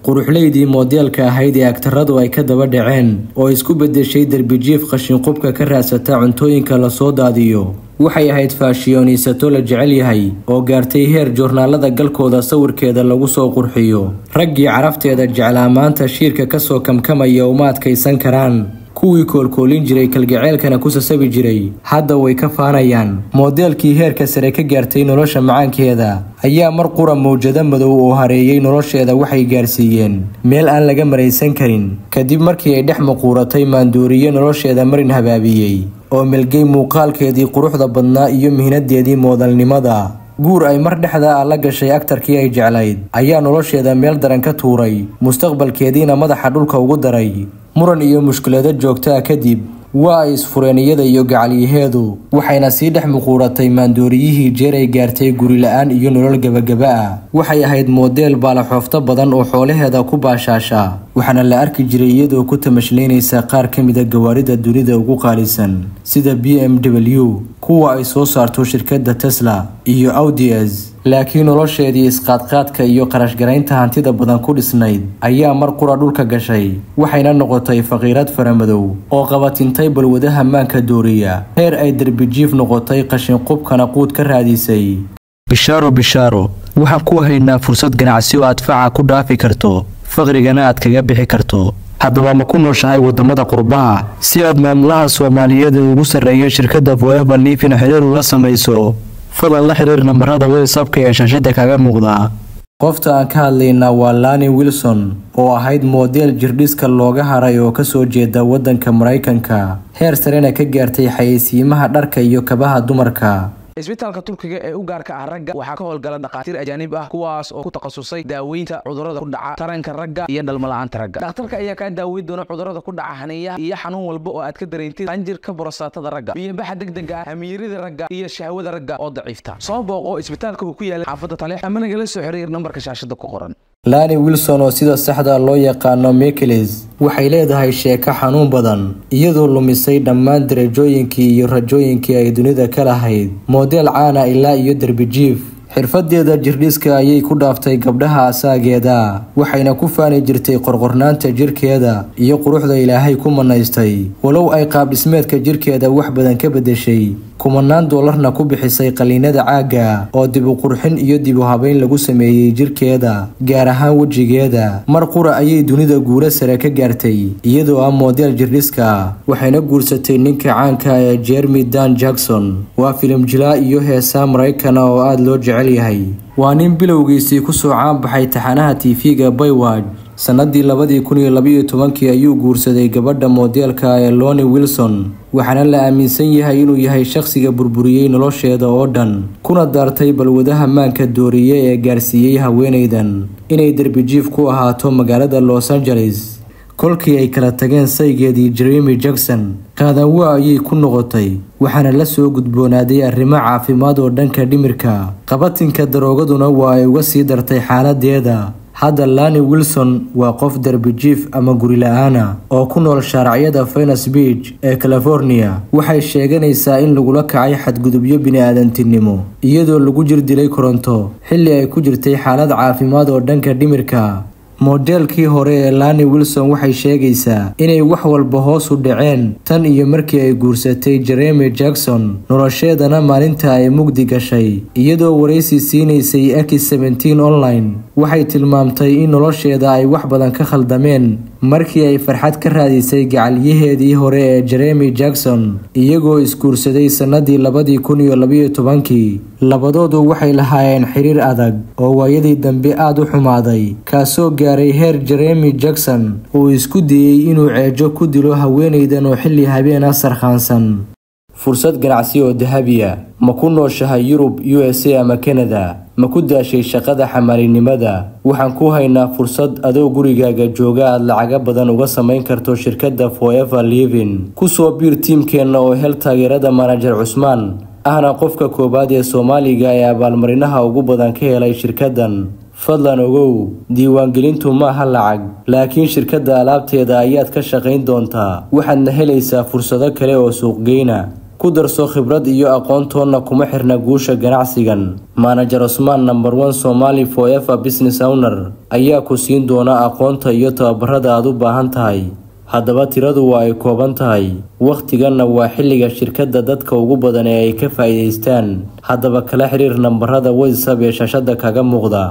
quruxleydii moodeelka ahayd ee agtaradu ay ka daba dhaceen oo isku bedeshay darbijiif qashin-qubka ka raadsata cuntooyinka la soo daadiyo waxay ahayd faashiyoniisato la jecel yahay oo gaartay heer joornaalada galkooda sawirkeeda lagu soo qurxiyo raggii carafteeda jeclaa maanta shiirka kasoo kamkamaya uma adkaysan karaan kuwii koolkoolin jiray kalgaceelkana ku sasabi jiray hadda way ka faanayaan moodeelkii heerka sare ka gaartay nolosha macaankeeda ayaa mar qura mawjado madow oo hareeyay nolosheeda waxay gaarsiiyeen meel aan laga maraysan karin kadib markii ay dhex maquuratay maandooriye nolosheeda marin habaabiyey oo melgey muuqaalkeedii quruxda badnaa iyo mihnadeedii moodalnimada guur ay mar dhexda la gashay aktarkii ay jeclayd ayaa nolosheeda meel daran ka tuuray mustaqbalkeediina madaxa dhulka ugu daray muran iyo mushkilado joogtaa kadib waa ay isfureen iyada iyo gacalyaheedu waxayna sii dhex muquuratay maandooriyihii jeer ay gaartay guri la-aan iyo nolol gebagaba ah waxay ahayd moodeel baalaxoofto badan oo xoolaheeda ku baashaasha waxaana la arki jiray iyadoo ku tamashlaynaysa qaar ka mida gawaarida dunida ugu qaalisan sida BMW kuwa ay soo saarto shirkadda Tesla iyo Audi laakiin nolosheedii isqaadqaadka iyo qarashgaraynta hantida badan ku dhisnayd ayaa mar qura dhulka gashay waxayna noqotay faqiirad faramadow oo qabatintay balwadaha maanka dooriya heer ay darbijiif noqotay qashin-qubkana quud ka raadisay bishaaro waxaan ku haynaa fursad ganacsi oo aad faca ku dhaafi karto faqrigana aad kaga bixi karto haddaba ma ku nooshahay wadamada qurbaha si aad maamulaha Soomaaliyeed ugu sareeyo shirkadda Forever Living xiriir la samayso fadlan la xiriir nambarada WhatsApp-ka ee shaashada kaga muuqda qofta aan ka hadlaynaa waa Lani Wilson oo ahayd moodeel jirdhiska looga haray oo ka soo jeeda wadanka Mareykanka heer sarena ka gaartay xayeysiimaha dharka iyo kabaha dumarka isbitaalka Turkiga ee u gaarka ah ragga waxa ka howlgala dhaqaatiir ajaanib ah kuwaas oo ku takhasusay daaweynta cudurrada ku dhaca taranka ragga iyo dhalmo-la'aanta ragga dhakhtarka ayaa ka daaweyn doona cudurrada ku dhaca haniyaha iyo xanuun walba oo aad ka dareentid qanjirka borostatada ragga biyo-baxa degdega ah hamiirida ragga iyo shahwada ragga oo daciifta soo booqo isbitaalka ku yaala xaafadda Taleex ama nagala soo xiriir nambarka shaashada ku qoran Lani Wilson oo sida saxda loo yaqaano Michaelis waxay leedahay sheeko xanuun badan iyadoo lumisay dhammaan darajooyinkii iyo rajooyinkii ay dunida ka lahayd moodeel caana ilaa iyo darbijiif xirfadeeda jirdhiska ayay ku dhaaftay gabdhaha asaageeda waxayna ku faani jirtay qorqornaanta jirkeeda iyo quruxda Ilaahay ku manaystay walow ay qaab dhismeedka jirkeeda wax badan ka bedeshay kumanaan doolarna ku bixisay qaliinada caaga oo dib u qurxin iyo dib u habeyn lagu sameeyay jirkeeda gaar ahaan wajigeeda mar qura ayay dunida guula sare ka gaartay iyadoo ah moodeel jirdhiska waxayna guursatay ninka caanka ee Jeremy Dan Jackson waa filim jilaa iyo heesaa Mareykan oo aad loo jecel yahay waa nin bilowgiisii ku soo caan baxay taxanaha TV-ga Baywatch sanadii 2012 ayuu guursaday gabadha moodeelka ee Lani Wilson waxaana la aaminsan yahay inuu yahay shakhsiga burburiyay nolosheeda oo dhan kuna daartay balwadaha maanka dooriye ee gaarsiiyay haweeneydan inay darbijiif ku ahaato magaalada Los Angeles kolkii ay kala tageen saygeedii Jeremy Jackson qaadawa ayay ku noqotay waxaana la soo gudboonaaday arrimo caafimaad oo dhanka dhimirka qabatinka daroogaduna waa ay uga sii dartay xaaladeeda hadda Lani Wilson waa qof darbijiif ama guri la'aana oo ku nool shaariciyada Venice Beach ee California waxay sheeganaysaa in lagula kacay xadgudubyo bini'aadantinimo iyadoo lagu jir dilay koronto xilli ay ku jirtay xaalad caafimaad oo dhanka dhimirka modelkii hore ee Lani Wilson waxay sheegaysaa inay wax walba hoos u dhaceen tan iyo markii ay guursatay Jeremy Jackson nolosheedana maalinta ay mugdi gashay iyadoo wareysi siinaysay X17 online waxay tilmaamtay in nolosheeda ay wax badan ka khaldameen markii ay farxad ka raadisay gacalyaheedii hore ee Jeremy Jackson iyagoo isguursaday sanadii 2012 labadoodu waxay lahaayeen xiriir adag oo waayadii dambe aad u xumaaday kaasoo gaaray heer Jeremy Jackson uu isku dayay inuu ceejo ku dilo haweeneydan oo xilli habeen ah sarxaansan fursad ganacsi oo dahabiya ma ku nooshahay Yurub USA ama Canada ma ku daashay shaqada xamaalinimada waxaan ku haynaa fursad adoo gurigaaga jooga aad lacag badan uga samayn karto shirkadda Forever Living ku soo biir teamkeena oo hel taageerada manager Cusmaan ahna qofka koobaad ee Soomaaliga ee abaalmarinaha ugu badan ka helay shirkaddan fadlan ogow diiwaangelintu ma aha lacag laakiin shirkadda alaabteeda ayaad ka shaqayn doontaa waxaadna helaysaa fursado kale oo suuq geyna ku darso khibrad iyo aqoontoona kuma xirna guusha ganacsigan. Manager Usman number 1 Somali Forever Business Owner ayaa ku siin doona aqoonta iyo tababarada aad u baahan tahay. haddaba tiradu waa ay kooban tahay, waqtiganna waa xilliga shirkadda dadka ugu badan ee ay ka faa'iideystaan. haddaba kala xiriir nambarada WhatsApp ee shaashada kaga muuqda.